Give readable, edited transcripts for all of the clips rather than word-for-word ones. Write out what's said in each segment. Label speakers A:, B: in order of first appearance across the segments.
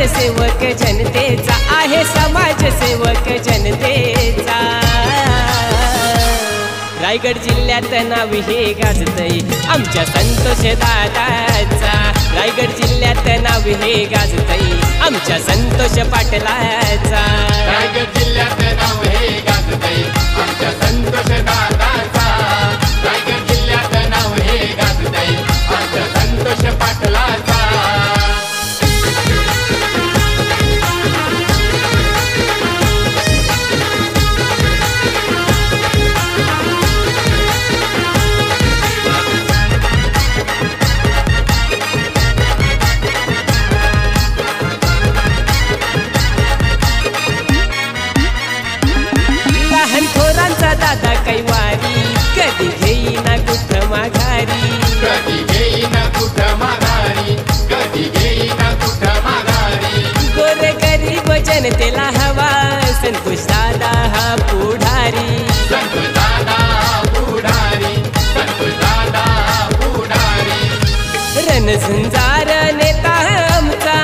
A: समाजसेवक जनतेचा आहे समाजसेवक जनतेचा। रायगड जिल्ह्यात नाव हे गाजतय आमच्या संतोष दादाचा। रायगड जिल्ह्यात नाव हे गाजतय आमच्या संतोष पाटलाचा।
B: रायगड जिल्ह्यात नाव हे गाजतय आमच्या संतोष दादाचा। रायगड जिल्ह्यात नाव हे गाजतय आमच्या संतोष पाटलाचा।
A: थोरांचा दादा कैवारी कधी घेईना कुठ माघारी।
B: कधी घेईना कुठ माघारी, कधी घेईना कुठ माघारी।
A: गोरे गरीब जनतेला हवा संतोष दादा हा पुढारी।
B: संतोष दादा पुढारी, संतोष दादा पुढारी।
A: रणझुंजार नेता आमचा,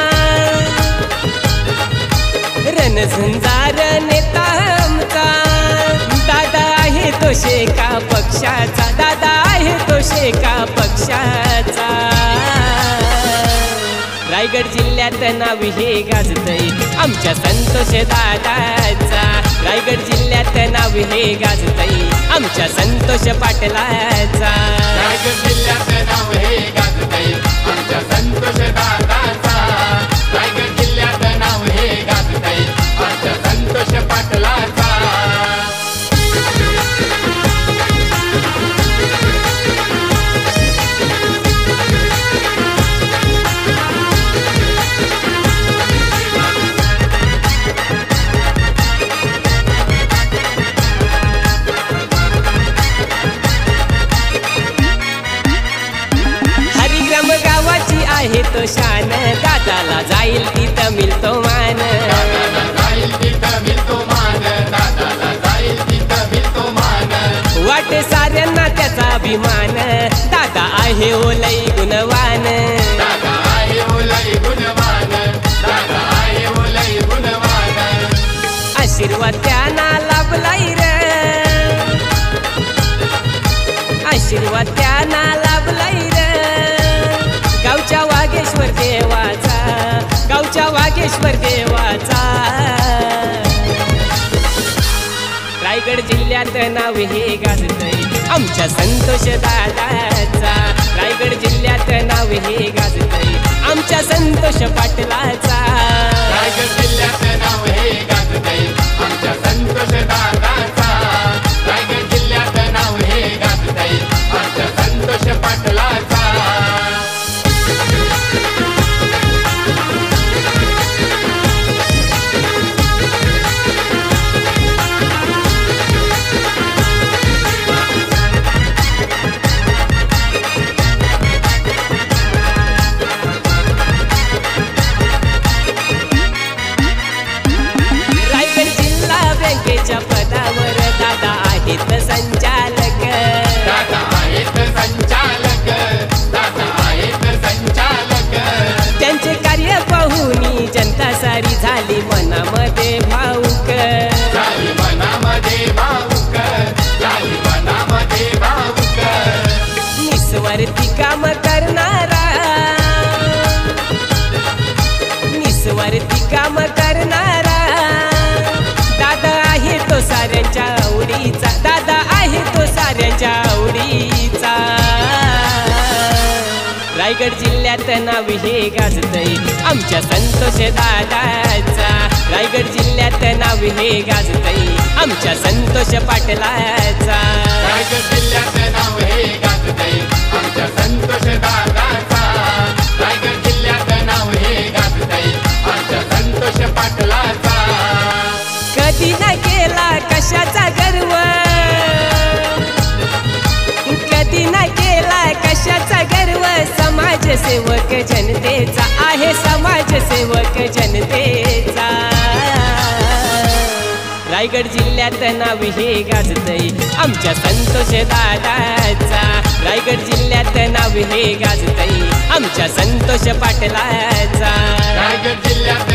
A: रणझुंजार नेता आमचा। दादा आहे तो शेका पक्षाचा, दादा आहे तो शेका पक्षाचा। रायगड जिल्ह्यात नाव हे गाजतय आमच्या संतोष दादाचा। रायगड जिल्ह्यात नाव हे गाजतय आमच्या संतोष पाटलाचा।
B: रायगड जिल्ह्यात नाव हे गाजतय आमच्या संतोष दादाचा। रायगड जिल्ह्यात नाव हे गाजतय आमच्या संतोष पाटलाचा।
A: गावाची आहे तो शान, दादाला जाईल तिथं मिळतो मान।
B: दादाला जाईल तिथं मिळतो मान, दादाला जाईल तिथं मिळतो मान।
A: वाटे साऱ्यांना त्याचा अभिमान, दादा आहे ओलई गुणवान।
B: दादा आहे ओलई गुणवान, दादा आहे ओलई गुणवान।
A: आशीर्वाद त्यांना लाभलाई रे, आशीर्वाद त्यांना लाभलाई रे। गावच्या वागेश्वर देवाचा, गावच्या वागेश्वर देवाचा। रायगड जिल्ह्यात नाव हे गाजतय आमच्या संतोष दादाचा। रायगड जिल्ह्यात नाव हे गाजतय आमच्या संतोष पाटलाचा।
B: रायगड जिल्ह्यात नाव हे गाजतय आमच्या संतोष दादाचा। रायगड जिल्ह्यात नाव हे गाजतय आमच्या संतोष पाटलाचा।
A: बँकेच्या पदावर दादा आहेत संचालक,
B: दादा आहेत संचालक, दादा आहेत संचालक।
A: त्यांचे कार्य पाहून जनता सारी झाली मनामध्ये भावुक,
B: झाली मनामध्ये भावुक, झाली मनामध्ये भावुक।
A: निस्वार्थी काम करणारा, निस्वार्थी काम करणारा। दादा आहे तो साऱ्यांच्या आवडीचा, दादा आहे तो साऱ्यांच्या आवडीचा। रायगड जिल्ह्यात नाव हे गाजतय आमच्या संतोष दादाचा। रायगड जिल्ह्यात नाव हे गाजतय आमच्या संतोष पाटलाचा।
B: रायगड जिल्ह्यात नाव हे गाजतय आमच्या संतोष दादाचा। रायगड जिल्ह्यात नाव हे गाजतय आमच्या संतोष पाटलाचा।
A: कधी नाही केला कशाचा गर्व, कधी नाही केला कशाचा गर्व। समाजसेवक जनतेचा आहे समाजसेवक जनतेचा। रायगड जिल्ह्यात नाव हे गाजतय आमच्या संतोष दादाचा। रायगड जिल्ह्यात नाव हे गाजतय आमच्या संतोष पाटलाचा।
B: रायगड जिल्ह्यात